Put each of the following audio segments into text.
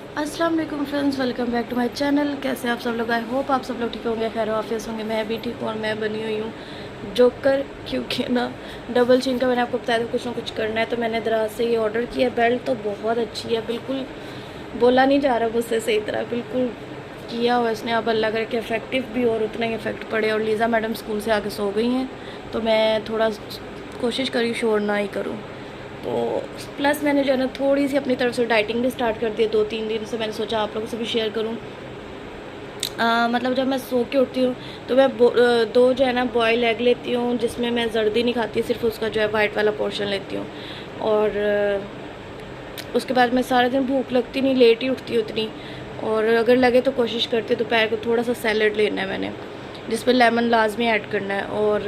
अस्सलाम वालेकुम friends, welcome back to my channel. कैसे आप सब लोग? आई होप आप सब लोग ठीक होंगे, खैर ऑफिस होंगे। मैं भी ठीक हूँ और मैं बनी हुई हूँ जोकर, क्योंकि ना डबल चिन का मैंने आपको बताया था कुछ ना कुछ करना है, तो मैंने दराज से ये ऑर्डर किया। बेल्ट तो बहुत अच्छी है, बिल्कुल बोला नहीं जा रहा मुझसे सही तरह, बिल्कुल किया हुआ इसने। अब अल्लाह करे कि इफ़ेक्टिव भी और उतना ही इफ़ेक्ट पड़े। और लीज़ा मैडम स्कूल से आके सो गई हैं, तो मैं थोड़ा कोशिश करी शोर ना ही करूँ। तो प्लस मैंने जो है ना थोड़ी सी अपनी तरफ से डाइटिंग भी स्टार्ट कर दी है 2-3 दिन से। मैंने सोचा आप लोगों से भी शेयर करूं। मतलब जब मैं सो के उठती हूँ तो मैं दो जो है ना बॉयल एग लेती हूँ, जिसमें मैं जर्दी नहीं खाती, सिर्फ उसका जो है वाइट वाला पोर्शन लेती हूँ। और उसके बाद मैं सारा दिन भूख लगती नहीं, लेट ही उठती हूँ उतनी। और अगर लगे तो कोशिश करती हूँ दोपहर को थोड़ा सा सैलड लेना है मैंने, जिसमें लेमन लाजमी ऐड करना है। और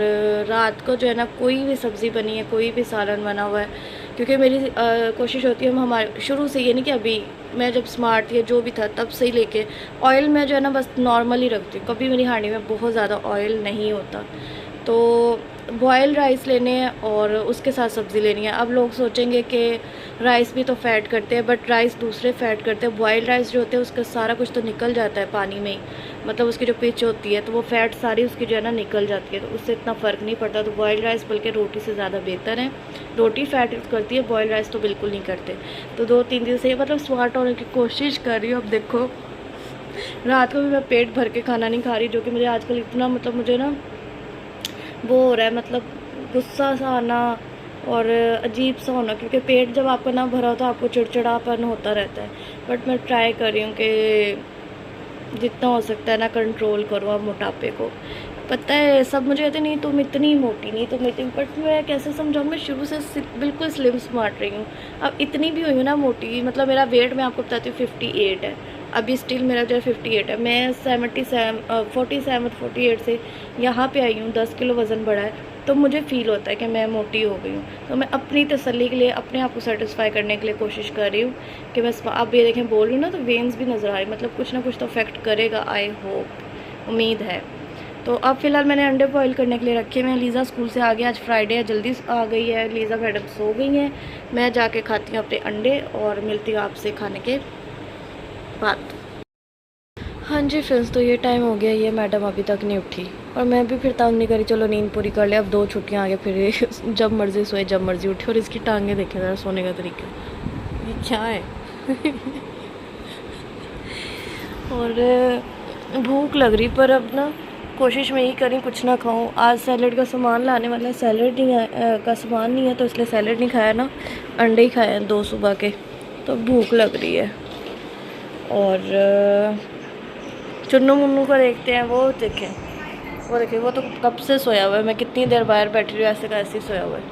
रात को जो है ना कोई भी सब्ज़ी बनी है, कोई भी सालन बना हुआ है, क्योंकि मेरी कोशिश होती है, हम हमारे शुरू से ये नहीं कि अभी मैं जब स्मार्ट थी या जो भी था तब से ही लेके ऑयल में जो है ना बस नॉर्मल ही रखती हूँ, कभी मेरी हांडी में बहुत ज़्यादा ऑयल नहीं होता। तो बॉयल राइस लेने हैं और उसके साथ सब्ज़ी लेनी है। अब लोग सोचेंगे कि राइस भी तो फ़ैट करते हैं, बट राइस दूसरे फ़ैट करते हैं। बॉयल राइस जो होते हैं उसका सारा कुछ तो निकल जाता है पानी में ही, मतलब उसकी जो पिच होती है तो वो फ़ैट सारी उसकी जो है ना निकल जाती है, तो उससे इतना फ़र्क नहीं पड़ता। तो बॉयल राइस बल्कि रोटी से ज़्यादा बेहतर है। रोटी फ़ैट करती है, बॉयल राइस तो बिल्कुल नहीं करते। तो 2-3 दिन से मतलब स्मार्ट होने की कोशिश कर रही हूँ। अब देखो, रात को भी मैं पेट भर के खाना नहीं खा रही, जो कि मुझे आजकल इतना मतलब मुझे ना वो हो रहा है, मतलब गुस्सा सा आना और अजीब सा होना, क्योंकि पेट जब आपका ना भरा हो तो आपको चिड़चिड़ापन होता रहता है। बट मैं ट्राई कर रही हूँ कि जितना हो सकता है ना कंट्रोल करूँ अब मोटापे को। पता है सब मुझे कहते नहीं तुम इतनी मोटी नहीं, तुम इतनी, बट मैं कैसे समझाऊँ, मैं शुरू से बिल्कुल स्लिम स्मार्ट रही हूँ। अब इतनी भी हुई हूँ ना मोटी, मतलब मेरा वेट मैं आपको बताती हूँ 58 है अभी, स्टिल मेरा जो है 58 है। मैं 47 से यहाँ पे आई हूँ, 10 किलो वज़न बढ़ा है, तो मुझे फ़ील होता है कि मैं मोटी हो गई हूँ। तो मैं अपनी तसल्ली के लिए, अपने आप को सेटिस्फाई करने के लिए कोशिश कर रही हूँ कि बस आप ये देखें बोल रही हूँ ना, तो वेन्स भी नज़र आ रही, मतलब कुछ ना कुछ तो अफेक्ट करेगा, आई होप, उम्मीद है। तो अब फ़िलहाल मैंने अंडे बॉईल करने के लिए रखे हुए हैं। लीज़ा स्कूल से आ गया, आज फ्राइडे है, जल्दी आ गई है। लीज़ा मैडम सो गई हैं, मैं जाके खाती हूँ अपने अंडे और मिलती हूँ आपसे खाने के बाद। हाँ जी फ्रेंड्स, तो ये टाइम हो गया, ये मैडम अभी तक नहीं उठी और मैं भी फिर तंग नहीं करी, चलो नींद पूरी कर ले। अब 2 छुट्टियाँ आ गई, फिर जब मर्ज़ी सोए जब मर्ज़ी उठे। और इसकी टांगें देखें ज़रा, सोने का तरीका, ये क्या है। और भूख लग रही, पर अब ना कोशिश में यही करी कुछ ना खाऊं। आज सैलड का सामान लाने वाला, सैलड नहीं का सामान नहीं है, तो इसलिए सैलड नहीं खाया ना, अंडे ही खाए हैं 2 सुबह के। तो भूख लग रही है। और चुन्नू मुन्नू को देखते हैं, वो देखें, वो देखिए, वो तो कब से सोया हुआ है। मैं कितनी देर बाहर बैठी रही हूँ, ऐसे का ऐसे ही सोया हुआ है।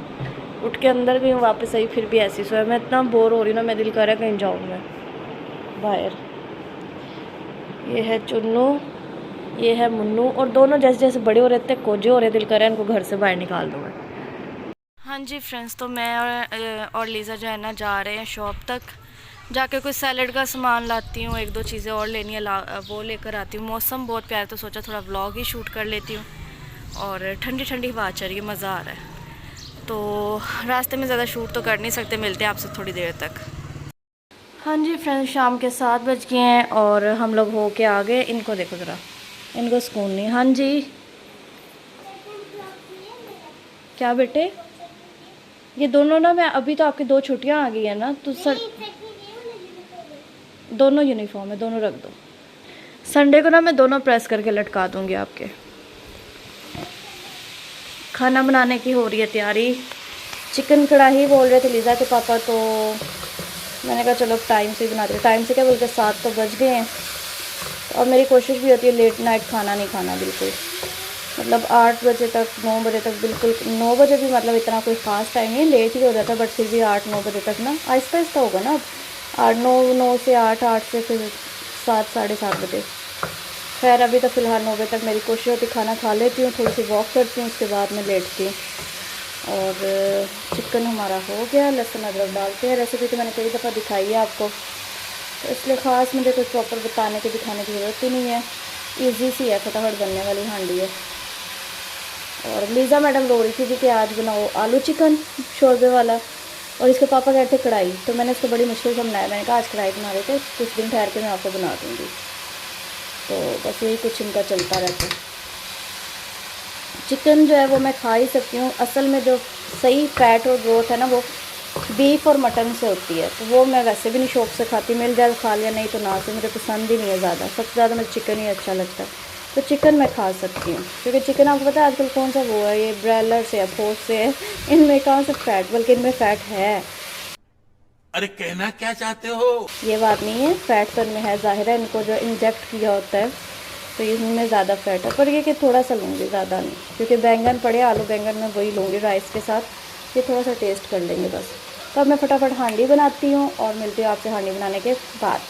उठ के अंदर गई हूँ, वापस आई, फिर भी ऐसे ही सोया। मैं इतना बोर हो रही हूँ ना, मैं दिल कर रहा है कहीं जाऊँ मैं बाहर। ये है चुन्नू, ये है मुन्नू, और दोनों जैसे जैसे बड़े हो रहे थे कोजे हो रहे, दिल कर रहा है इनको घर से बाहर निकाल दूँ मैं। हाँ जी फ्रेंड्स, तो मैं और लीज़ा जो है ना जा रहे हैं शॉप तक, जाके कुछ सैलड का सामान लाती हूँ, 1-2 चीज़ें और लेनी है, वो लेकर आती हूँ। मौसम बहुत प्यारा, तो सोचा थोड़ा व्लॉग ही शूट कर लेती हूँ। और ठंडी ठंडी हवा चल रही है, मज़ा आ रहा है। तो रास्ते में ज़्यादा शूट तो कर नहीं सकते, मिलते हैं आपसे थोड़ी देर तक। हाँ जी फ्रेंड्स, शाम के 7 बज गए हैं और हम लोग हो के आ गए। इनको देखो ज़रा, इनको सुकून नहीं। हाँ जी, क्या बेटे? ये दोनों ना, मैं अभी तो आपकी 2 छुट्टियां आ गई है ना, तो सर दोनों यूनिफॉर्म है, दोनों रख दो। संडे को ना मैं दोनों प्रेस करके लटका दूंगी आपके। खाना बनाने की हो रही है तैयारी। चिकन कढ़ाई बोल रहे थे लीज़ा के पापा, तो मैंने कहा चलो टाइम से ही बना दे। टाइम से क्या बोलते, 7 तो बज गए हैं। और मेरी कोशिश भी होती है लेट नाइट खाना नहीं खाना बिल्कुल, मतलब 8 बजे तक, 9 बजे तक बिल्कुल। 9 बजे भी मतलब इतना कोई ख़ास टाइम नहीं, लेट ही हो जाता है, बट फिर भी 8-9 बजे तक ना, आहिस्ता आहिस्ता होगा ना अब। 8-9 से 8, 8 से फिर 7, साढ़े 7 बजे। खैर अभी तो फ़िलहाल 9 बजे तक मेरी कोशिश होती, खाना खा लेती हूँ, थोड़ी सी वॉक करती हूँ, उसके बाद मैं लेटती हूँ। और चिकन हमारा हो गया, लहसुन अदरक डालते हैं। रेसिपी तो मैंने कई दफ़ा दिखाई है आपको, तो इसलिए ख़ास मुझे कुछ प्रॉपर बताने के दिखाने की ज़रूरत ही नहीं है। ईजी सी है, फटाफट बनने वाली हांडी है। और लीज़ा मैडम रो रही थी कि आज बनाओ आलू चिकन शोरबे वाला, और इसके पापा कहते थे कढ़ाई, तो मैंने इसको बड़ी मुश्किल से बनाया। मैंने कहा आज कढ़ाई बना रहे थे, कुछ दिन ठहर के मैं आपको बना दूँगी। तो बस यही कुछ इनका चलता रहता है। चिकन जो है वो मैं खा ही सकती हूँ। असल में जो सही फैट और ग्रोथ है ना वो बीफ और मटन से होती है, तो वो मैं वैसे भी नहीं शौक़ से खाती। मिल जाए तो खा लिया, नहीं तो ना से। मुझे पसंद ही नहीं है ज़्यादा। सबसे ज़्यादा मुझे चिकन ही अच्छा लगता है, तो चिकन मैं खा सकती हूँ। क्योंकि चिकन आपको पता है आजकल कौन सा वो है, ये ब्रॉयलर से है, पोर्क से है, इनमें कहाँ से फ़ैट, बल्कि इनमें फ़ैट है। अरे कहना क्या चाहते हो? ये बात नहीं है, फ़ैट तो इनमें है, ज़ाहिर है। इनको जो इंजेक्ट किया होता है तो इसमें ज़्यादा फ़ैट है। पर ये कि थोड़ा सा लूँगी, ज़्यादा नहीं, क्योंकि बैंगन पड़े, आलू बैंगन में वही लूँगी राइस के साथ। ये थोड़ा सा टेस्ट कर लेंगे बस। तो अब मैं फटाफट हांडी बनाती हूँ और मिलती हूँ आपसे हांडी बनाने के बाद।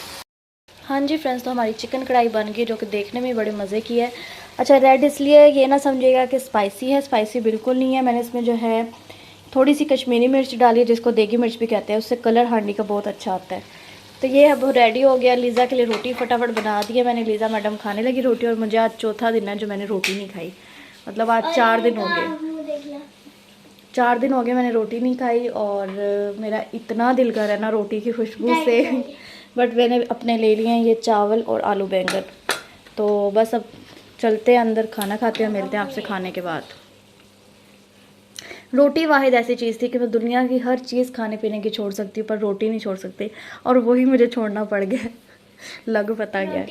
हाँ जी फ्रेंड्स, तो हमारी चिकन कढ़ाई बन गई, जो कि देखने में बड़े मज़े की है। अच्छा, रेड इसलिए ये ना समझिएगा कि स्पाइसी है, स्पाइसी बिल्कुल नहीं है। मैंने इसमें जो है थोड़ी सी कश्मीरी मिर्च डाली है, जिसको देगी मिर्च भी कहते हैं। उससे कलर हांडी का बहुत अच्छा आता है। तो ये अब रेडी हो गया। लीज़ा के लिए रोटी फटाफट बना दी है मैंने। लीज़ा मैडम खाने लगी रोटी, और मुझे आज चौथा दिन है जो मैंने रोटी नहीं खाई। मतलब आज 4 दिन हो गए, 4 दिन हो गए मैंने रोटी नहीं खाई। और मेरा इतना दिल कर रहा है ना रोटी की खुशबू से। बट मैंने अपने ले लिए हैं ये चावल और आलू बैंगन। तो बस अब चलते हैं अंदर, खाना खाते हैं, मिलते हैं आपसे खाने के बाद। रोटी वाहिद ऐसी चीज़ थी कि मैं दुनिया की हर चीज़ खाने पीने की छोड़ सकती हूँ, पर रोटी नहीं छोड़ सकती, और वही मुझे छोड़ना पड़ गया। लग पता गया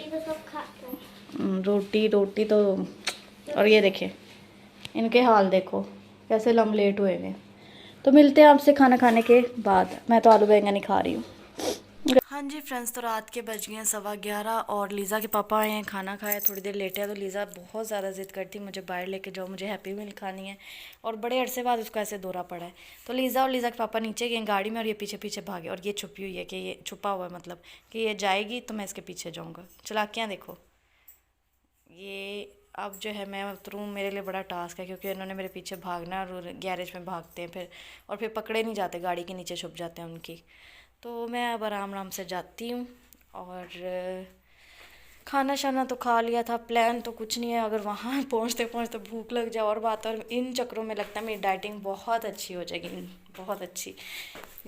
रोटी रोटी तो। और ये देखें इनके हाल, देखो कैसे लमलेट हुए हैं। तो मिलते हैं आपसे खाना खाने के बाद। मैं तो आलू बैंगन ही खा रही हूँ। हाँ जी फ्रेंड्स, तो रात के बज गए हैं 11:15 और लीज़ा के पापा आए हैं, खाना खाया, थोड़ी देर लेटे हैं। तो लीज़ा बहुत ज़्यादा ज़िद करती, मुझे बाहर लेके जाओ, मुझे हैप्पी मील खानी है। और बड़े अरसे बाद उसको ऐसे दौरा पड़ा है। तो लीज़ा और लीज़ा के पापा नीचे गए गाड़ी में, और ये पीछे पीछे भागे। और ये छुपी हुई है, कि ये छुपा हुआ है, मतलब कि ये जाएगी तो मैं इसके पीछे जाऊँगा। चलाकियाँ देखो। ये अब जो है मैं उतरूँ, मेरे लिए बड़ा टास्क है, क्योंकि उन्होंने मेरे पीछे भागना, और गैरेज में भागते हैं फिर, और फिर पकड़े नहीं जाते, गाड़ी के नीचे छुप जाते हैं उनकी। तो मैं अब आराम आराम से जाती हूँ। और खाना शाना तो खा लिया था, प्लान तो कुछ नहीं है। अगर वहाँ पहुँचते पहुँचते भूख लग जाए और बात। और इन चक्करों में लगता है मेरी डाइटिंग बहुत अच्छी हो जाएगी, बहुत अच्छी,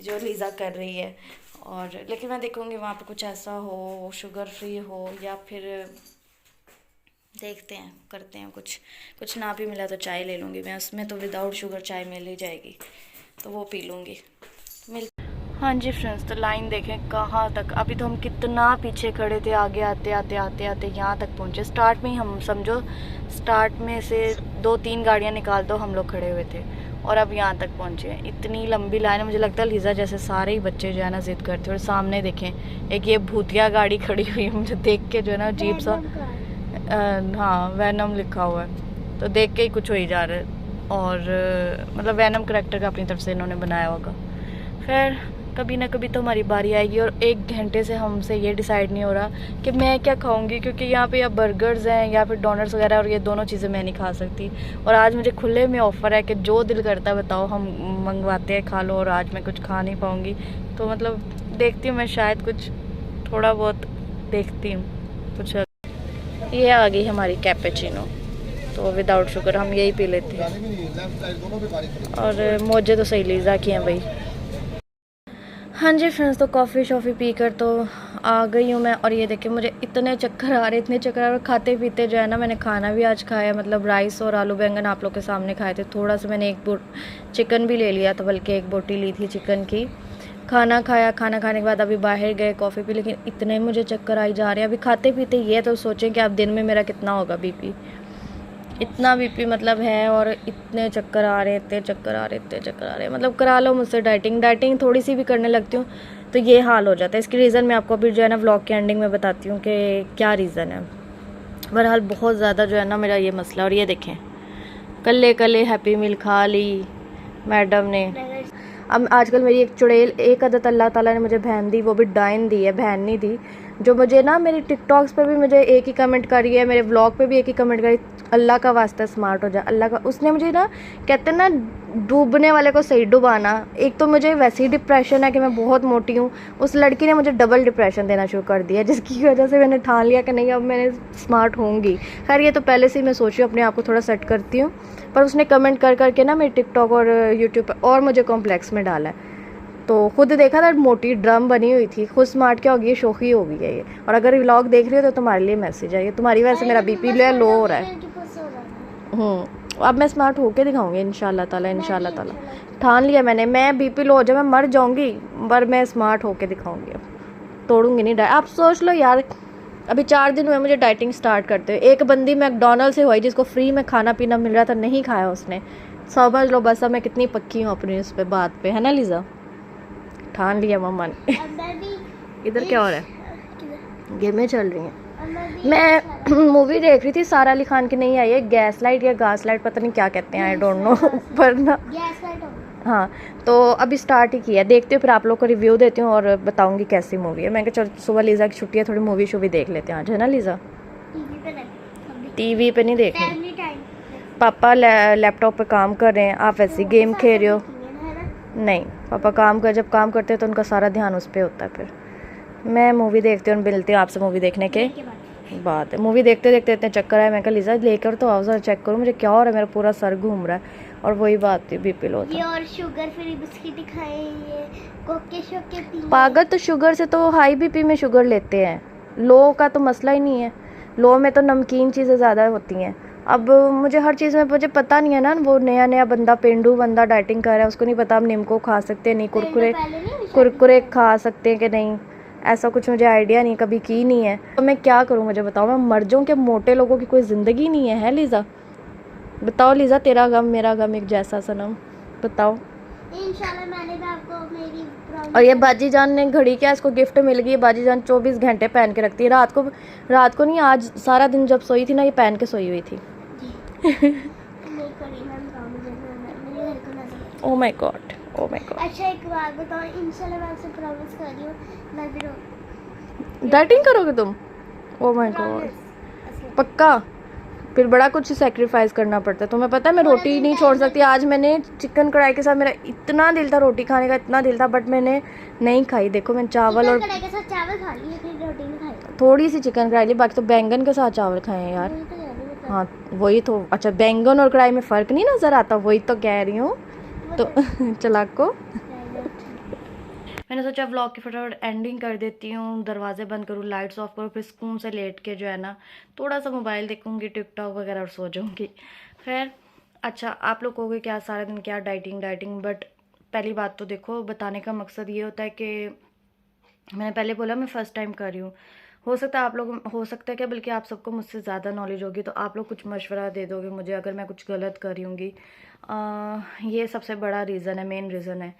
जो लीज़ा कर रही है। और लेकिन मैं देखूँगी वहाँ पे कुछ ऐसा हो, शुगर फ्री हो, या फिर देखते हैं, करते हैं कुछ ना भी मिला तो चाय ले लूँगी मैं। उसमें तो विदाउट शुगर चाय मिल ही जाएगी, तो वो पी लूँगी। हाँ जी फ्रेंड्स, तो लाइन देखें कहाँ तक। अभी तो हम कितना पीछे खड़े थे, आगे आते आते आते आते यहाँ तक पहुँचे। स्टार्ट में ही हम समझो, स्टार्ट में से 2-3 गाड़ियाँ निकाल दो हम लोग खड़े हुए थे, और अब यहाँ तक पहुँचे। इतनी लंबी लाइन है, मुझे लगता है लीज़ा जैसे सारे ही बच्चे जो है ना ज़िद करते। और सामने देखें एक ये भूतिया गाड़ी खड़ी हुई है, मुझे देख के जो है ना अजीब सा, हाँ वैनम लिखा हुआ है, तो देख के ही कुछ हो ही जा रहा है। और मतलब वैनम करैक्टर का अपनी तरफ से इन्होंने बनाया होगा। खैर कभी ना कभी तो हमारी बारी आएगी। और 1 घंटे से हमसे ये डिसाइड नहीं हो रहा कि मैं क्या खाऊंगी, क्योंकि यहाँ पे या बर्गर्स हैं या फिर डोनट्स वगैरह, और ये दोनों चीज़ें मैं नहीं खा सकती। और आज मुझे खुले में ऑफ़र है कि जो दिल करता है बताओ, हम मंगवाते हैं, खा लो। और आज मैं कुछ खा नहीं पाऊँगी, तो मतलब देखती हूँ मैं, शायद कुछ थोड़ा बहुत देखती हूँ कुछ। ये आ गई हमारी कैपेचिनो, तो विदाउट शुगर हम यही पी लेते हैं। और मौजे तो सही लीज़ा की हैं भाई। हाँ जी फ्रेंड्स, तो कॉफ़ी शॉफ़ी पी कर तो आ गई हूँ मैं। और ये देखिए मुझे इतने चक्कर आ रहे, इतने चक्कर आ रहे। खाते पीते जो है ना, मैंने खाना भी आज खाया, मतलब राइस और आलू बैंगन आप लोग के सामने खाए थे। थोड़ा सा मैंने चिकन भी ले लिया था, बल्कि 1 बोटी ली थी चिकन की। खाना खाया, खाना खाने के बाद अभी बाहर गए कॉफ़ी पी, लेकिन इतने मुझे चक्कर आई जा रहे हैं अभी खाते पीते। ये तो सोचें कि अब दिन में मेरा कितना होगा बीपी, इतना बीपी मतलब है। और इतने चक्कर आ रहे, इतने चक्कर आ रहे, इतने चक्कर आ रहे, मतलब करा लो मुझसे डाइटिंग थोड़ी सी भी करने लगती हूँ तो ये हाल हो जाता है। इसकी रीज़न मैं आपको अभी जो है ना व्लॉग के एंडिंग में बताती हूँ कि क्या रीज़न है। बहरहाल बहुत ज़्यादा जो है ना मेरा ये मसला। और ये देखें कल्ले हैप्पी मील खा ली मैडम ने। अब आजकल मेरी एक चुड़ैल, एक आदत अल्लाह ताला ने मुझे बहन दी, वो भी डाइन दी है, बहन नहीं दी, जो मुझे ना मेरी टिकटॉक्स पे भी मुझे एक ही कमेंट करी है, मेरे व्लॉग पे भी एक ही कमेंट करी, अल्लाह का वास्ता स्मार्ट हो जा, अल्लाह का। उसने मुझे ना, कहते हैं ना डूबने वाले को सही डुबाना। एक तो मुझे वैसे ही डिप्रेशन है कि मैं बहुत मोटी हूँ, उस लड़की ने मुझे डबल डिप्रेशन देना शुरू कर दिया, जिसकी वजह से मैंने ठान लिया कि नहीं अब मैंने स्मार्ट होंगी। खैर ये तो पहले से ही मैं सोची अपने आप को थोड़ा सेट करती हूँ, पर उसने कमेंट कर करके ना मेरे टिकटॉक और यूट्यूब पर और मुझे कॉम्प्लेक्स में डाला है। तो खुद देखा था, मोटी ड्रम बनी हुई थी, खुद स्मार्ट क्या होगी, शोखी हो गई है ये। और अगर व्लॉग देख रही हो तो तुम्हारे लिए मैसेज है ये, तुम्हारी वजह से मेरा बीपी लो हो रहा है। अब मैं स्मार्ट होके दिखाऊंगी इंशाल्लाह ताला। ठान लिया मैंने, मैं बीपी लो हो जाए मैं मर जाऊंगी, पर मैं स्मार्ट होके दिखाऊंगी। अब तोड़ूंगी नहीं डाइट। आप सोच लो यार, अभी 4 दिन हुए मुझे डाइटिंग स्टार्ट करते हुए। एक बंदी मैकडोनल्ड से हुई जिसको फ्री में खाना पीना मिल रहा था, नहीं खाया उसने। समझ लो बस अब मैं कितनी पक्की हूँ अपनी उस पर बात पे, है ना लीजा। ठान लिया मम्मा ने। इधर क्या हो रहा है, गेमें चल रही हैं। मैं मूवी देख रही थी, सारा अली खान की नहीं आई है, गैस लाइट या गास लाइट, पता नहीं क्या कहते हैं, आई डोंट नो। पर ना हाँ, तो अभी स्टार्ट ही किया, देखती हूँ फिर आप लोग को रिव्यू देती हूँ और बताऊंगी कैसी मूवी है। मैं कहा चलो सुबह लीजा की छुट्टी है, थोड़ी मूवी शूवी देख लेते हैं आज, है ना लीजा। टीवी पे नहीं देखनी, पापा लैपटॉप पे काम कर रहे हैं, आप ऐसी गेम खेल रहे हो। नहीं, पापा जब काम करते हैं तो उनका सारा ध्यान उस पर होता है। फिर मैं मूवी देखती हूँ और मिलती हूँ आपसे मूवी देखने के बाद। मूवी देखते देखते इतने चक्कर आए, मैं कहा लीजा लेकर तो आओ, जरा चेक करूँ मुझे क्या हो रहा है, मेरा पूरा सर घूम रहा है। और वही बात थी, बीपी लो था। ये और शुगर फ्री बिस्किट खाए, ये कोके शोके पी। पागल, तो शुगर से तो हाई बीपी में शुगर लेते हैं, लो का तो मसला ही नहीं है। लो में तो नमकीन चीज़ें ज़्यादा होती हैं। अब मुझे हर चीज़ में मुझे पता नहीं है ना, वो नया बंदा पेंडू बंदा डाइटिंग कर रहा है, उसको नहीं पता हम निम्को खा सकते हैं नहीं, कुरकुरे खा सकते हैं कि नहीं, ऐसा कुछ मुझे आइडिया नहीं, कभी की नहीं है। तो मैं क्या करूँ मुझे बताओ, मैं मर जाऊँ कि मोटे लोगों की कोई ज़िंदगी नहीं है लीज़ा। बताओ लीज़ा, तेरा गम मेरा गम एक जैसा सनम, बताओ। इंशाल्लाह मैंने भी आपको मेरी और ये बाजी जान ने घड़ी क्या इसको गिफ्ट मिल गई, बाजी जान 24 घंटे पहन के रखती है, रात को नहीं, आज सारा दिन जब सोई थी ना ये पहन के सोई हुई थी। Oh my God, oh my God. अच्छा एक बात बताओ, इंशाल्लाह मैं आपसे प्रॉमिस कर रही हूँ मैं भी डाइटिंग करोगे तुम? ओ माय गॉड, पक्का? फिर बड़ा कुछ सैक्रिफाइस करना पड़ता है, तुम्हें पता है मैं रोटी नहीं छोड़ सकती। आज मैंने चिकन कढ़ाई के साथ, मेरा इतना दिल था रोटी खाने का, इतना दिल था, बट मैंने नहीं खाई। देखो मैं चावल और कढ़ाई के साथ चावल खा लिए, फिर रोटी नहीं खाई, थोड़ी सी चिकन कढ़ाई ली, बाकी तो बैंगन के साथ चावल खाए हैं यार। हाँ वही तो, अच्छा बैंगन और कढ़ाई में फ़र्क नहीं नज़र आता, वही तो कह रही हूँ। तो चलाक को मैंने सोचा व्लॉग की फटाफट एंडिंग कर देती हूँ, दरवाजे बंद करूँ, लाइट्स ऑफ करूँ, फिर सुकून से लेट के जो है ना थोड़ा सा मोबाइल देखूँगी, टिकटॉक वगैरह और सो जाऊँगी। खैर अच्छा, आप लोग कहोगे क्या सारा दिन क्या डाइटिंग, बट पहली बात तो देखो, बताने का मकसद ये होता है कि मैंने पहले बोला मैं फ़र्स्ट टाइम कर रही हूँ। हो सकता है आप लोग, हो सकता है क्या बल्कि आप सबको मुझसे ज़्यादा नॉलेज होगी, तो आप लोग कुछ मशवरा दे दोगे मुझे अगर मैं कुछ गलत कर रही होंगी। ये सबसे बड़ा रीज़न है, मेन रीज़न है।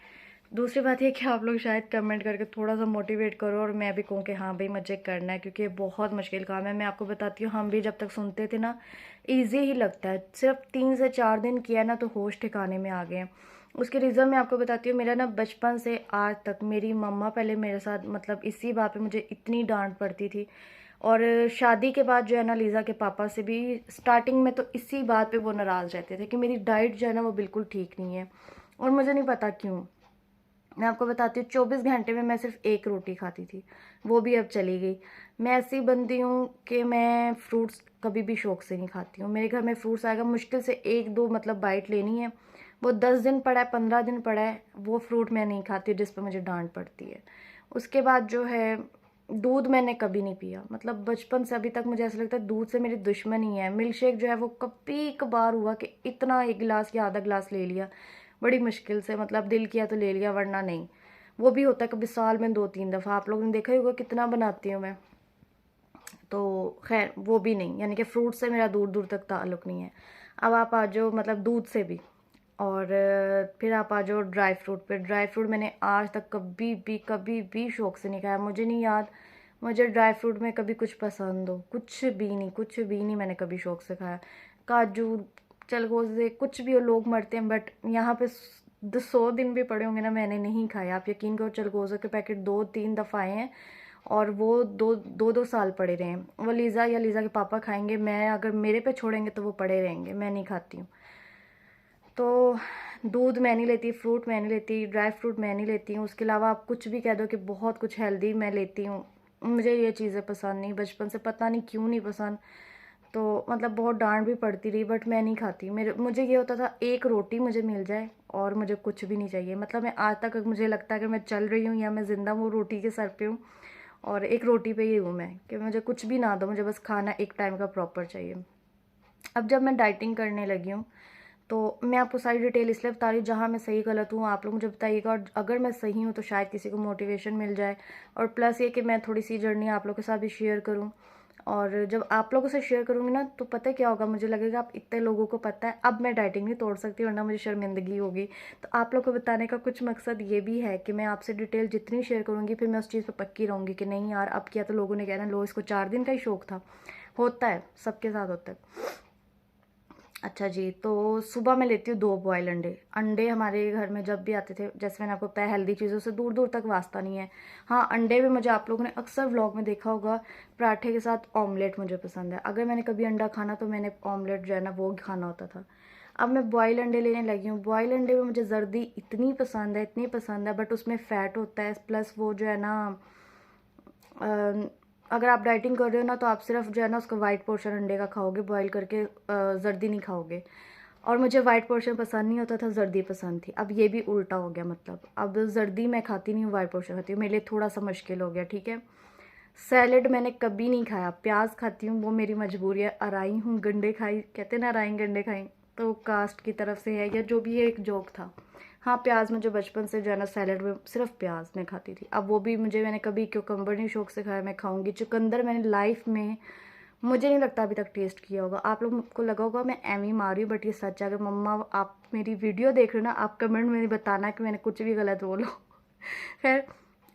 दूसरी बात ये कि आप लोग शायद कमेंट करके थोड़ा सा मोटिवेट करो और मैं भी कहूँ कि हाँ भाई मुझे करना है, क्योंकि ये बहुत मुश्किल काम है। मैं आपको बताती हूँ, हम भी जब तक सुनते थे ना ईजी ही लगता है, सिर्फ 3 से 4 दिन किया ना तो होश ठिकाने में आ गए। उसके रीज़न मैं आपको बताती हूँ, मेरा ना बचपन से आज तक मेरी मम्मा पहले मेरे साथ मतलब इसी बात पे मुझे इतनी डांट पड़ती थी, और शादी के बाद जो है ना लीज़ा के पापा से भी स्टार्टिंग में तो इसी बात पे वो नाराज़ रहते थे कि मेरी डाइट जो है ना वो बिल्कुल ठीक नहीं है, और मुझे नहीं पता क्यों। मैं आपको बताती हूँ 24 घंटे में मैं सिर्फ 1 रोटी खाती थी, वो भी अब चली गई। मैं ऐसी बंदी हूँ कि मैं फ्रूट्स कभी भी शौक से नहीं खाती हूँ। मेरे घर में फ्रूट्स आएगा मुश्किल से 1-2 मतलब बाइट लेनी है, वो 10 दिन पड़ा है 15 दिन पड़ा है, वो फ्रूट मैं नहीं खाती जिस पर मुझे डांट पड़ती है। उसके बाद जो है दूध मैंने कभी नहीं पिया, मतलब बचपन से अभी तक मुझे ऐसा लगता है दूध से मेरी दुश्मनी है। मिल्क शेक जो है वो कभी कभार हुआ कि इतना 1 गिलास या आधा गिलास ले लिया, बड़ी मुश्किल से, मतलब दिल किया तो ले लिया वरना नहीं। वो भी होता है कभी साल में 2-3 दफ़ा, आप लोगों ने देखा ही होगा कितना बनाती हूँ मैं। तो खैर वो भी नहीं, यानी कि फ्रूट से मेरा दूर दूर तक ताल्लुक़ नहीं है। अब आप आ जाओ मतलब दूध से भी, और फिर आप आ जाओ ड्राई फ्रूट पे। ड्राई फ्रूट मैंने आज तक कभी भी शौक़ से नहीं खाया। मुझे नहीं याद मुझे ड्राई फ्रूट में कभी कुछ पसंद हो, कुछ भी नहीं मैंने कभी शौक़ से खाया। काजू चलगोज़े कुछ भी हो, लोग मरते हैं, बट यहाँ पे 100 दिन भी पड़े होंगे ना मैंने नहीं खाया। आप यकीन करो चलगोज़े के पैकेट 2-3 दफ़ा आए हैं और वो 2 साल पड़े रहे हैं। वो लीज़ा या लीज़ा के पापा खाएंगे, मैं अगर मेरे पे छोड़ेंगे तो वो पड़े रहेंगे, मैं नहीं खाती हूँ। तो दूध मैं नहीं लेती, फ्रूट मैं नहीं लेती, ड्राई फ्रूट मैं नहीं लेती हूँ। उसके अलावा आप कुछ भी कह दो कि बहुत कुछ हेल्दी मैं लेती हूँ, मुझे ये चीज़ें पसंद नहीं, बचपन से पता नहीं क्यों नहीं पसंद। तो मतलब बहुत डांट भी पड़ती रही, बट मैं नहीं खाती। मुझे ये होता था 1 रोटी मुझे मिल जाए और मुझे कुछ भी नहीं चाहिए। मतलब मैं आज तक मुझे लगता है कि मैं चल रही हूँ या मैं ज़िंदा हूँ रोटी के सर पे हूँ, और एक रोटी पे ही हूँ मैं, कि मुझे कुछ भी ना दो, मुझे बस खाना एक टाइम का प्रॉपर चाहिए। अब जब मैं डाइटिंग करने लगी हूँ तो मैं आपको सारी डिटेल इसलिए बता रही हूँ, जहाँ मैं सही गलत हूँ आप लोग मुझे बताइएगा, और अगर मैं सही हूँ तो शायद किसी को मोटिवेशन मिल जाए, और प्लस ये कि मैं थोड़ी सी जर्नी आप लोगों के साथ भी शेयर करूँ। और जब आप लोगों से शेयर करूँगी ना तो पता है क्या होगा, मुझे लगेगा आप इतने लोगों को पता है, अब मैं डाइटिंग नहीं तोड़ सकती वरना मुझे शर्मिंदगी होगी। तो आप लोग को बताने का कुछ मकसद ये भी है कि मैं आपसे डिटेल जितनी शेयर करूँगी फिर मैं उस चीज़ पर पक्की रहूँगी कि नहीं यार अब किया तो लोगों ने कहना लो इसको 4 दिन का ही शौक था। होता है, सबके साथ होता है। अच्छा जी, तो सुबह मैं लेती हूँ 2 बॉयल अंडे। अंडे हमारे घर में जब भी आते थे, जैसे मैंने आपको बताया हेल्दी चीज़ों से दूर दूर तक वास्ता नहीं है। हाँ, अंडे भी मुझे आप लोगों ने अक्सर व्लॉग में देखा होगा, पराठे के साथ ऑमलेट मुझे पसंद है। अगर मैंने कभी अंडा खाना तो मैंने ऑमलेट जो है ना वो खाना होता था। अब मैं बॉयल अंडे लेने लगी हूँ। बॉयल अंडे में मुझे जर्दी इतनी पसंद है, इतनी पसंद है, बट उसमें फ़ैट होता है, प्लस वो जो है ना अगर आप डाइटिंग कर रहे हो ना तो आप सिर्फ जो है ना उसका वाइट पोर्शन अंडे का खाओगे, बॉईल करके जर्दी नहीं खाओगे। और मुझे वाइट पोर्शन पसंद नहीं होता था, जर्दी पसंद थी। अब ये भी उल्टा हो गया, मतलब अब जर्दी मैं खाती नहीं हूँ, वाइट पोर्शन खाती हूँ। मेरे लिए थोड़ा सा मुश्किल हो गया, ठीक है। सैलेड मैंने कभी नहीं खाया, प्याज खाती हूँ, वो मेरी मजबूरी है। अराई हूँ गंडे खाई, कहते ना अराई गंडे खाई, तो कास्ट की तरफ से है या जो भी है, एक जोक था। हाँ, प्याज मुझे बचपन से जो है ना सैलेड में सिर्फ प्याज मैं खाती थी। अब वो भी मैंने कभी क्यूकम्बर नहीं शौक से खाया, मैं खाऊंगी। चुकंदर मैंने लाइफ में मुझे नहीं लगता अभी तक टेस्ट किया होगा। आप लोग को लगा होगा मैं एम ही मार रही हूँ, बट ये सच है। अगर मम्मा आप मेरी वीडियो देख रहे हो ना, आप कमेंट में बताना कि मैंने कुछ भी गलत बोलो। खैर,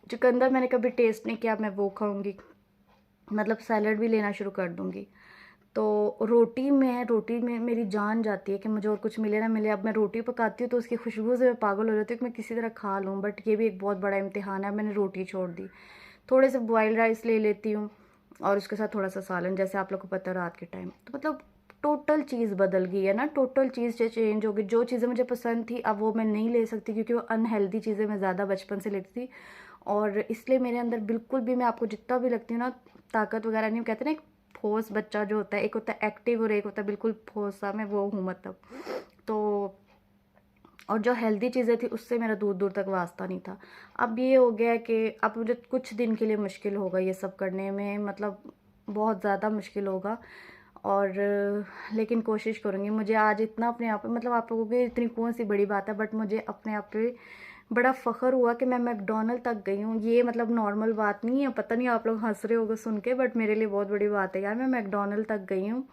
चुकंदर मैंने कभी टेस्ट नहीं किया, मैं वो खाऊंगी, मतलब सैलड भी लेना शुरू कर दूंगी। तो रोटी में मेरी जान जाती है कि मुझे और कुछ मिले ना मिले। अब मैं रोटी पकाती हूँ तो उसकी खुशबू से मैं पागल हो जाती हूँ कि मैं किसी तरह खा लूँ, बट ये भी एक बहुत बड़ा इम्तिहान है। मैंने रोटी छोड़ दी, थोड़े से बॉयल राइस ले लेती हूँ और उसके साथ थोड़ा सा सालन, जैसे आप लोग को पता है रात के टाइम। तो मतलब टोटल चीज़ बदल गई है ना, टोटल चीज़ चेंज हो गई। जो चीज़ें मुझे पसंद थी अब वो मैं नहीं ले सकती, क्योंकि वो अनहेल्दी चीज़ें मैं ज़्यादा बचपन से लेती थी, और इसलिए मेरे अंदर बिल्कुल भी, मैं आपको जितना भी लगती हूँ ना ताकत वगैरह नहीं। कहते ना एक ठोस बच्चा जो होता है, एक होता है एक्टिव और एक होता है बिल्कुल ठोस सा, मैं वो हूँ मतलब। तो और जो हेल्दी चीज़ें थी उससे मेरा दूर दूर तक वास्ता नहीं था। अब ये हो गया कि अब मुझे कुछ दिन के लिए मुश्किल होगा ये सब करने में, मतलब बहुत ज़्यादा मुश्किल होगा। और लेकिन कोशिश करूँगी। मुझे आज इतना अपने आप पे, मतलब आप लोगों की इतनी कौन सी बड़ी बात है, बट मुझे अपने आप पे बड़ा फ़ख्र हुआ कि मैं मैकडोनल्ड तक गई हूँ। ये मतलब नॉर्मल बात नहीं है, पता नहीं आप लोग हंस रहे होगे सुन के, बट मेरे लिए बहुत बड़ी बात है यार। मैं मैकडोनल्ड तक गई हूँ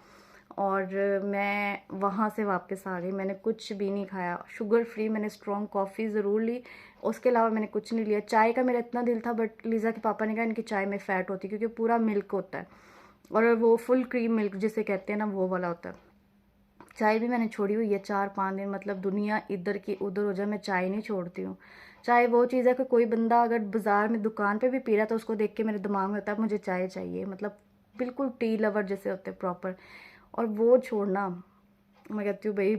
और मैं वहाँ से वापस आ गई। मैंने कुछ भी नहीं खाया, शुगर फ्री। मैंने स्ट्रॉन्ग कॉफ़ी ज़रूर ली, उसके अलावा मैंने कुछ नहीं लिया। चाय का मेरा इतना दिल था, बट लीज़ा के पापा ने कहा इनकी चाय में फ़ैट होती है, क्योंकि पूरा मिल्क होता है, और वो फुल क्रीम मिल्क जिसे कहते हैं ना, वो वाला होता है। चाय भी मैंने छोड़ी हुई है 4-5 दिन, मतलब दुनिया इधर की उधर हो जाए मैं चाय नहीं छोड़ती हूँ। चाय वो चीज़ है कि कोई बंदा अगर बाज़ार में दुकान पे भी पी रहा है तो उसको देख के मेरे दिमाग में होता है मुझे चाय चाहिए, मतलब बिल्कुल टी लवर जैसे होते हैं प्रॉपर। और वो छोड़ना, मैं कहती हूँ भाई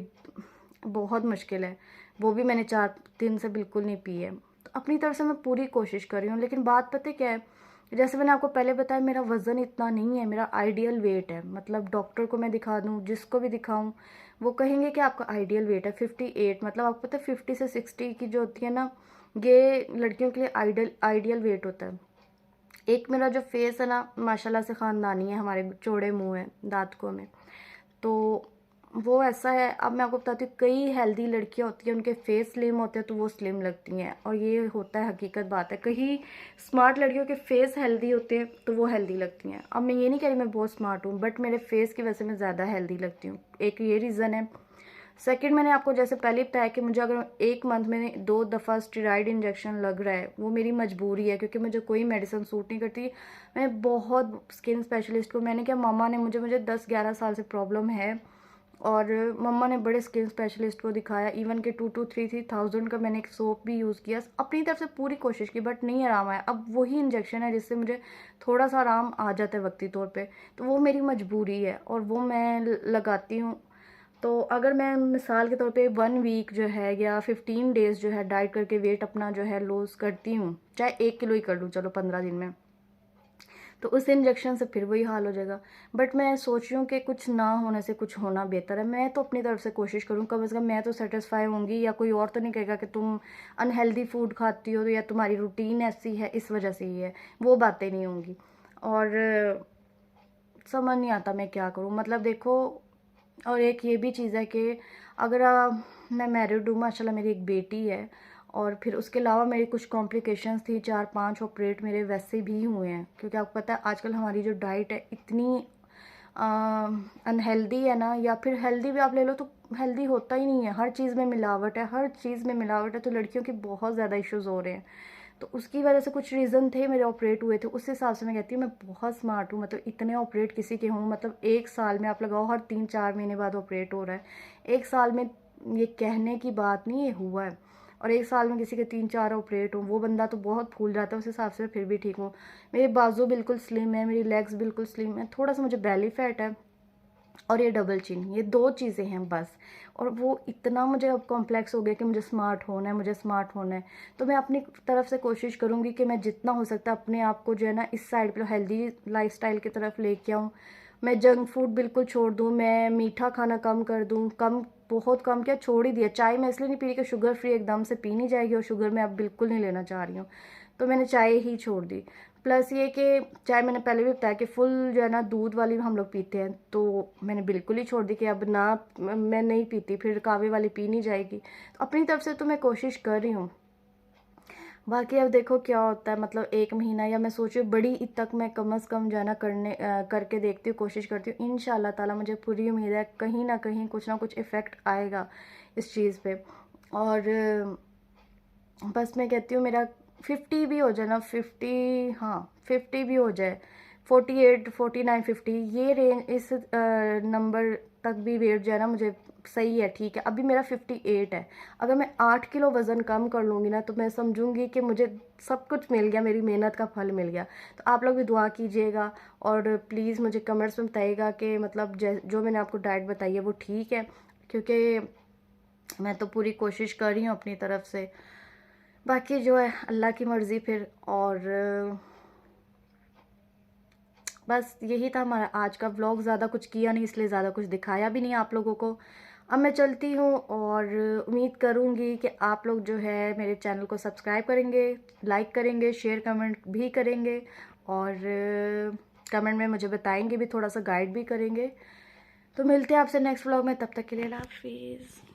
बहुत मुश्किल है। वो भी मैंने 4 दिन से बिल्कुल नहीं पी है। तो अपनी तरफ से मैं पूरी कोशिश कर रही हूँ, लेकिन बात पता है क्या है, जैसे मैंने आपको पहले बताया मेरा वज़न इतना नहीं है, मेरा आइडियल वेट है। मतलब डॉक्टर को मैं दिखा दूँ, जिसको भी दिखाऊँ, वो कहेंगे कि आपका आइडियल वेट है 58। मतलब आपको पता है 50 से 60 की जो होती है ना, ये लड़कियों के लिए आइडियल वेट होता है। एक मेरा जो फेस है ना माशाल्लाह से ख़ानदानी है, हमारे चौड़े मुँह हैं दाँतों में, तो वो ऐसा है। अब मैं आपको बताती हूँ, कई हेल्दी लड़कियाँ होती हैं उनके फेस स्लिम होते हैं तो वो स्लिम लगती हैं, और ये होता है, हकीकत बात है। कहीं स्मार्ट लड़कियों के फेस हेल्दी होते हैं तो वो हेल्दी लगती हैं। अब मैं ये नहीं कह रही मैं बहुत स्मार्ट हूँ, बट मेरे फेस की वजह से मैं ज़्यादा हेल्दी लगती हूँ, एक ये रीज़न है। सेकंड, मैंने आपको जैसे पहले बताया कि मुझे अगर 1 मंथ में 2 दफ़ा स्टेरॉइड इंजेक्शन लग रहा है, वो मेरी मजबूरी है, क्योंकि मुझे कोई मेडिसिन सूट नहीं करती। मैंने बहुत स्किन स्पेशलिस्ट को, मैंने क्या, मामा ने मुझे 10-11 साल से प्रॉब्लम है, और मम्मा ने बड़े स्किन स्पेशलिस्ट को दिखाया, इवन के 2-3,000 का मैंने एक सोप भी यूज़ किया, अपनी तरफ से पूरी कोशिश की, बट नहीं आराम आया। अब वही इंजेक्शन है जिससे मुझे थोड़ा सा आराम आ जाता है वक्ती तौर पे, तो वो मेरी मजबूरी है और वो मैं लगाती हूँ। तो अगर मैं मिसाल के तौर पे 1 वीक जो है या 15 डेज़ जो है डाइट करके वेट अपना जो है लूज़ करती हूँ, चाहे 1 किलो ही कर लूँ चलो 15 दिन में, तो उस इंजेक्शन से फिर वही हाल हो जाएगा। बट मैं सोच रही हूँ कि कुछ ना होने से कुछ होना बेहतर है। मैं तो अपनी तरफ से कोशिश करूँ, कम से कम मैं तो सेटिस्फाई होंगी, या कोई और तो नहीं कहेगा कि तुम अनहेल्दी फूड खाती हो या तुम्हारी रूटीन ऐसी है इस वजह से ही है, वो बातें नहीं होंगी। और समझ नहीं आता मैं क्या करूँ, मतलब देखो। और एक ये भी चीज़ है कि अगर मैं मैरिड हूँ, माशाल्लाह मेरी एक बेटी है, और फिर उसके अलावा मेरी कुछ कॉम्प्लिकेशंस थी, 4-5 ऑपरेट मेरे वैसे भी हुए हैं, क्योंकि आपको पता है आजकल हमारी जो डाइट है इतनी अनहेल्दी है ना, या फिर हेल्दी भी आप ले लो तो हेल्दी होता ही नहीं है, हर चीज़ में मिलावट है, हर चीज़ में मिलावट है, तो लड़कियों के बहुत ज़्यादा इश्यूज़ हो रहे हैं। तो उसकी वजह से कुछ रीज़न थे मेरे ऑपरेट हुए थे, उस हिसाब से मैं कहती हूँ मैं बहुत स्मार्ट हूँ, मतलब इतने ऑपरेट किसी के हों, मतलब एक साल में आप लगाओ हर 3-4 महीने बाद ऑपरेट हो रहा है, एक साल में, ये कहने की बात नहीं, ये हुआ है। और एक साल में किसी के 3-4 ऑपरेट हो, वो बंदा तो बहुत फूल जाता है, उस हिसाब से फिर भी ठीक हूँ। मेरे बाजू बिल्कुल स्लिम है, मेरी लेग्स बिल्कुल स्लिम है, थोड़ा सा मुझे बेली फैट है, और ये डबल चिन, ये 2 चीज़ें हैं बस। और वो इतना मुझे अब कॉम्प्लेक्स हो गया कि मुझे स्मार्ट होना है, मुझे स्मार्ट होना है। तो मैं अपनी तरफ से कोशिश करूँगी कि मैं जितना हो सकता है अपने आप को जो है ना इस साइड पे हेल्दी लाइफस्टाइल की तरफ लेके आऊँ। मैं जंक फूड बिल्कुल छोड़ दूँ, मैं मीठा खाना कम कर दूँ, कम, बहुत कम क्या, छोड़ ही दिया। चाय मैं इसलिए नहीं पी रही कि शुगर फ्री एकदम से पी नहीं जाएगी, और शुगर मैं अब बिल्कुल नहीं लेना चाह रही हूँ, तो मैंने चाय ही छोड़ दी। प्लस ये कि चाय मैंने पहले भी बताया कि फुल जो है ना दूध वाली हम लोग पीते हैं, तो मैंने बिल्कुल ही छोड़ दी कि अब ना, मैं नहीं पीती, फिर कावे वाली पी नहीं जाएगी। तो अपनी तरफ से तो मैं कोशिश कर रही हूँ, बाकी अब देखो क्या होता है, मतलब 1 महीना, या मैं सोच रही हूँ बड़ी ईद तक मैं कम से कम जो है ना करके देखती हूँ, कोशिश करती हूँ। इंशाल्लाह ताला मुझे पूरी उम्मीद है कहीं ना कहीं कुछ ना कुछ इफ़ेक्ट आएगा इस चीज़ पे। और बस मैं कहती हूँ मेरा 50 भी हो जाए ना, 50, हाँ 50 भी हो जाए, 48, 49, 50, ये रेंज, इस नंबर तक भी वेट जो है ना मुझे सही है, ठीक है। अभी मेरा 58 है, अगर मैं 8 किलो वज़न कम कर लूँगी ना, तो मैं समझूंगी कि मुझे सब कुछ मिल गया, मेरी मेहनत का फल मिल गया। तो आप लोग भी दुआ कीजिएगा, और प्लीज़ मुझे कमेंट्स में बताइएगा कि मतलब जो मैंने आपको डाइट बताई है वो ठीक है, क्योंकि मैं तो पूरी कोशिश कर रही हूँ अपनी तरफ से। बाकी जो है अल्लाह की मर्ज़ी फिर। और बस यही था हमारा आज का व्लॉग, ज़्यादा कुछ किया नहीं, इसलिए ज़्यादा कुछ दिखाया भी नहीं आप लोगों को। अब मैं चलती हूँ, और उम्मीद करूँगी कि आप लोग जो है मेरे चैनल को सब्सक्राइब करेंगे, लाइक करेंगे, शेयर कमेंट भी करेंगे, और कमेंट में मुझे बताएंगे भी, थोड़ा सा गाइड भी करेंगे। तो मिलते हैं आपसे नेक्स्ट व्लॉग में, तब तक के लिए अल्लाह हाफिज़।